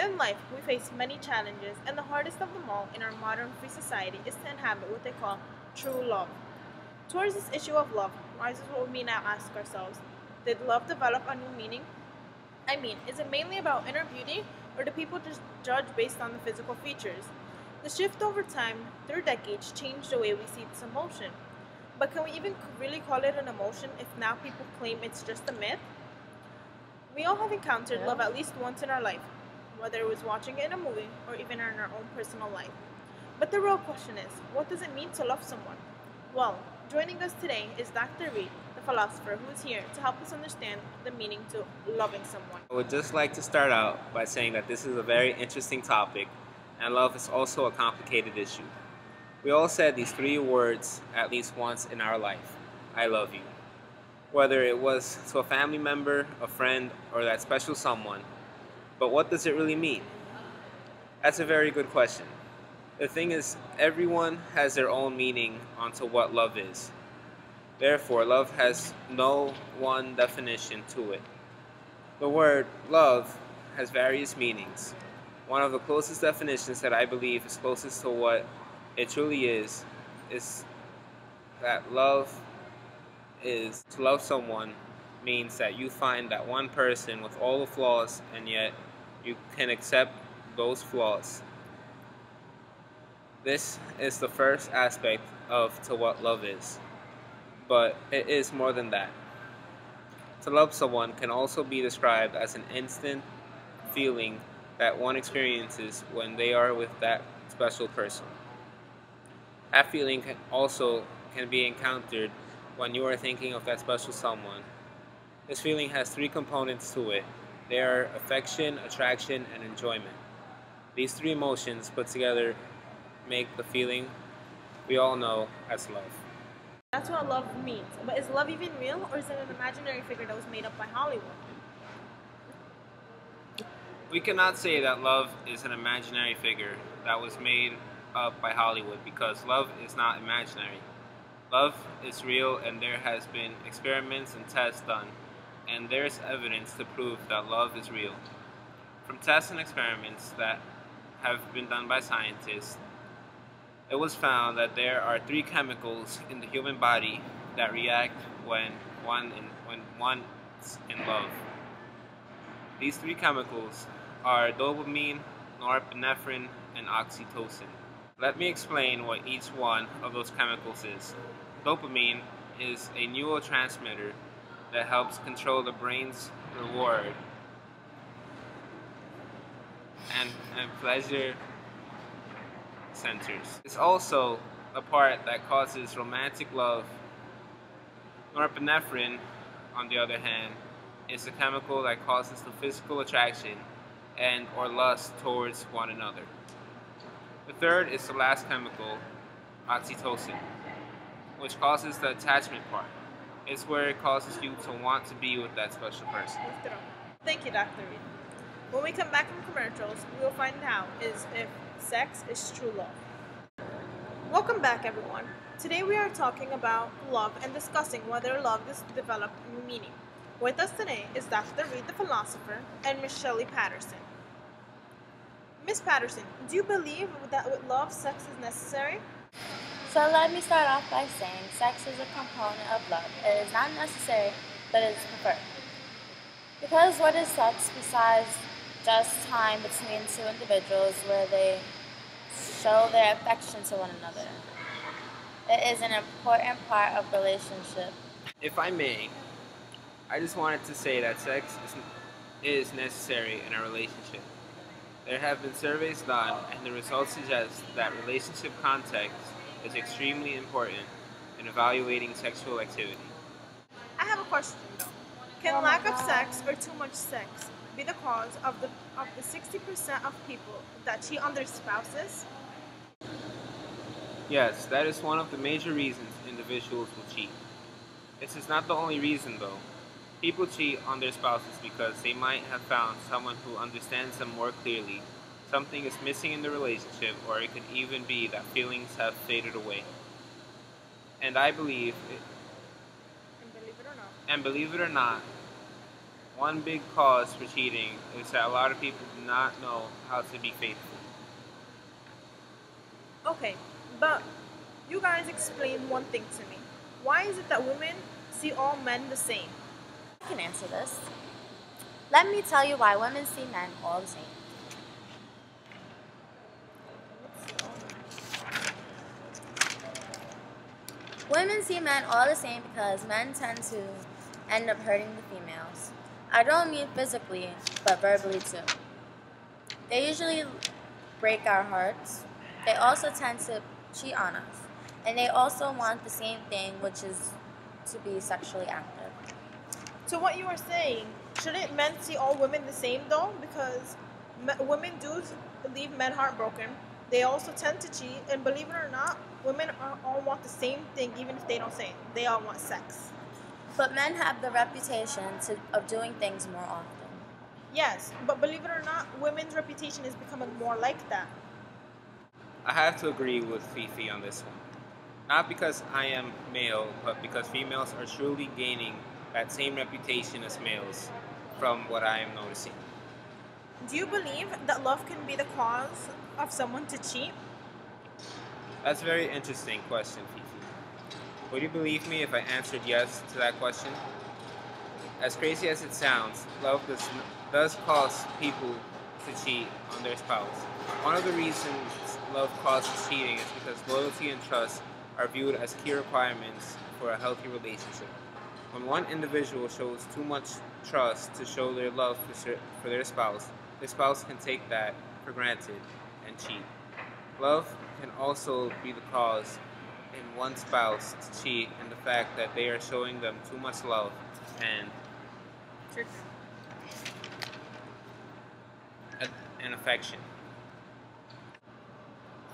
In life, we face many challenges, and the hardest of them all in our modern free society is to inhabit what they call true love. Towards this issue of love rises what we now ask ourselves: did love develop a new meaning? I mean, is it mainly about inner beauty, or do people just judge based on the physical features? The shift over time, through decades, changed the way we see this emotion. But can we even really call it an emotion if now people claim it's just a myth? We all have encountered love at least once in our life, whether it was watching it in a movie or even in our own personal life. But the real question is, what does it mean to love someone? Well, joining us today is Dr. Reed, the philosopher, who is here to help us understand the meaning to loving someone. I would just like to start out by saying that this is a very interesting topic, and love is also a complicated issue. We all said these three words at least once in our life: I love you. Whether it was to a family member, a friend, or that special someone. But what does it really mean? That's a very good question. The thing is, everyone has their own meaning onto what love is. Therefore, love has no one definition to it. The word love has various meanings. One of the closest definitions that I believe is closest to what it truly is that love is to love someone means that you find that one person with all the flaws and yet you can accept those flaws. This is the first aspect of to what love is. But it is more than that. To love someone can also be described as an instant feeling that one experiences when they are with that special person. That feeling can be encountered when you are thinking of that special someone. This feeling has three components to it. They are affection, attraction, and enjoyment. These three emotions put together make the feeling we all know as love. That's what love means. But is love even real, or is it an imaginary figure that was made up by Hollywood? We cannot say that love is an imaginary figure that was made up by Hollywood because love is not imaginary. Love is real, and there has been experiments and tests done, and there's evidence to prove that love is real. From tests and experiments that have been done by scientists, it was found that there are three chemicals in the human body that react when one's in love. These three chemicals are dopamine, norepinephrine, and oxytocin. Let me explain what each one of those chemicals is. Dopamine is a neurotransmitter that helps control the brain's reward and pleasure centers. It's also the part that causes romantic love. Norepinephrine, on the other hand, is a chemical that causes the physical attraction and or lust towards one another. The third is the last chemical, oxytocin, which causes the attachment part. It's where it causes you to want to be with that special person. Thank you, Dr. Reed. When we come back from commercials, we will find out if sex is true love. Welcome back, everyone. Today we are talking about love and discussing whether love has developed new meaning. With us today is Dr. Reed, the philosopher, and Miss Shelley Patterson. Miss Patterson, do you believe that with love, sex is necessary? So let me start off by saying sex is a component of love. It is not necessary, but it is preferred. Because what is sex besides just time between two individuals where they show their affection to one another? It is an important part of relationship. If I may, I just wanted to say that sex is necessary in a relationship. There have been surveys done, and the results suggest that relationship context is extremely important in evaluating sexual activity. I have a question though. Can lack of sex or too much sex be the cause of the 60% of people that cheat on their spouses? Yes, that is one of the major reasons individuals will cheat. This is not the only reason though. People cheat on their spouses because they might have found someone who understands them more clearly. Something is missing in the relationship, or it could even be that feelings have faded away. And I believe, And believe it or not, and believe it or not, One big cause for cheating is that a lot of people do not know how to be faithful. Okay, but you guys explain one thing to me. Why is it that women see all men the same? I can answer this. Let me tell you why women see men all the same. Women see men all the same because men tend to end up hurting the females. I don't mean physically, but verbally too. They usually break our hearts. They also tend to cheat on us. And they also want the same thing, which is to be sexually active. To what you were saying, shouldn't men see all women the same though? Because women do leave men heartbroken. They also tend to cheat, and believe it or not, women all want the same thing, even if they don't say it. They all want sex. But men have the reputation of doing things more often. Yes, but believe it or not, women's reputation is becoming more like that. I have to agree with Fifi on this one. Not because I am male, but because females are truly gaining that same reputation as males from what I am noticing. Do you believe that love can be the cause of someone to cheat? That's a very interesting question, Fifi. Would you believe me if I answered yes to that question? As crazy as it sounds, does cause people to cheat on their spouse. One of the reasons love causes cheating is because loyalty and trust are viewed as key requirements for a healthy relationship. When one individual shows too much trust to show their love for their spouse can take that for granted and cheat. Love can also be the cause in one spouse to cheat and the fact that they are showing them too much love and and affection.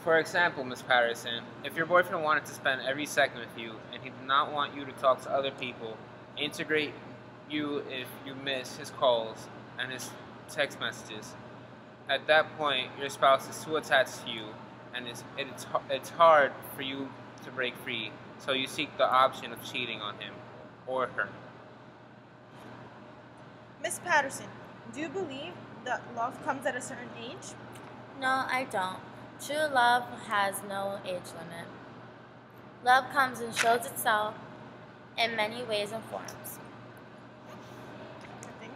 For example, Miss Patterson, if your boyfriend wanted to spend every second with you and he did not want you to talk to other people, integrate you if you miss his calls and his text messages, at that point your spouse is too attached to you and it's hard for you to break free, so you seek the option of cheating on him or her. Miss Patterson, do you believe that love comes at a certain age? No, I don't. True love has no age limit. Love comes and shows itself in many ways and forms. I think.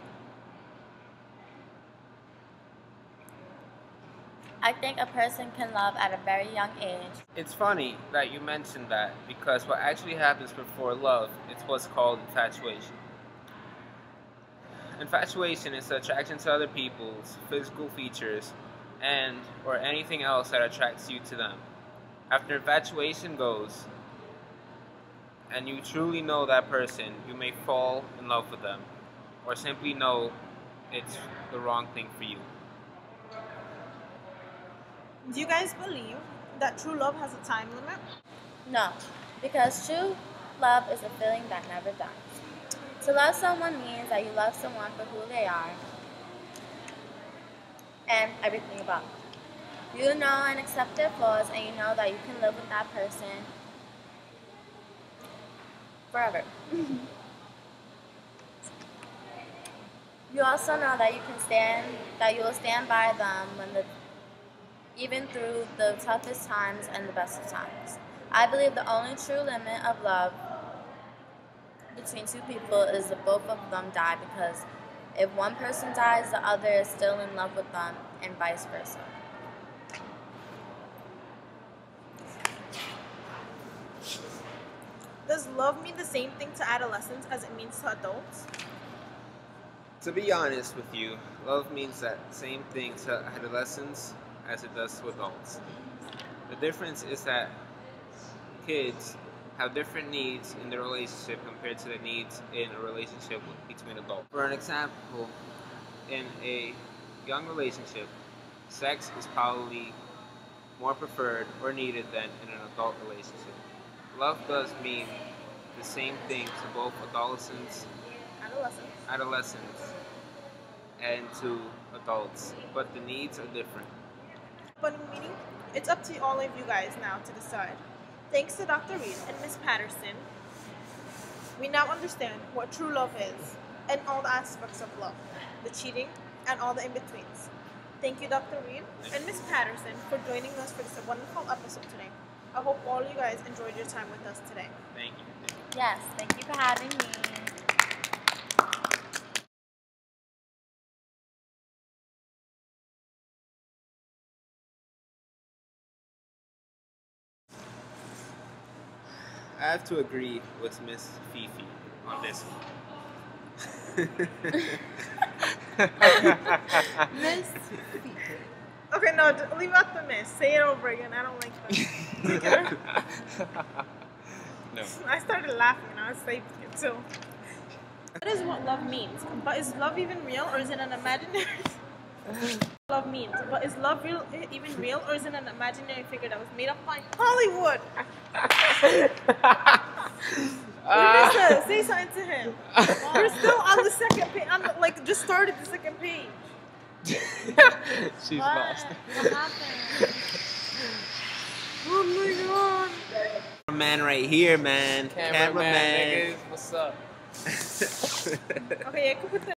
I think a person can love at a very young age. It's funny that you mentioned that because what actually happens before love is what's called infatuation. Infatuation is the attraction to other people's physical features and or anything else that attracts you to them. After infatuation goes and you truly know that person, you may fall in love with them or simply know it's the wrong thing for you. Do you guys believe that true love has a time limit? No, because true love is a feeling that never dies. To love someone means that you love someone for who they are and everything about them. You know and accept their flaws, and you know that you can live with that person forever. You also know that you will stand by them even through the toughest times and the best of times. I believe the only true limit of love between two people is that both of them die, because if one person dies, the other is still in love with them, and vice versa. Does love mean the same thing to adolescents as it means to adults? To be honest with you, love means that same thing to adolescents as it does to adults. The difference is that kids have different needs in their relationship compared to the needs in a relationship between adults. For an example, in a young relationship, sex is probably more preferred or needed than in an adult relationship. Love does mean the same thing to both adolescents, and to adults, but the needs are different. But meaning, it's up to all of you guys now to decide. Thanks to Dr. Reed and Miss Patterson, we now understand what true love is. and all the aspects of love, the cheating, and all the in-betweens. Thank you, Dr. Reed and Miss Patterson, for joining us for this wonderful episode today. I hope all you guys enjoyed your time with us today. Thank you. Yes, thank you for having me. I have to agree with Miss Fifi on this one. Miss Okay, no, leave out the miss. Say it over again. I don't like that. No. I started laughing and I was saving it too. That is what love means. But is love even real or is it an imaginary? Love means. But is love even real or is it an imaginary figure that was made up by Hollywood? Marissa, say something to him. You're still on the second page. Just started the second page. She's lost. What happened? Oh my god. Man right here, man. Cameraman, niggas, what's up? Okay, I could put the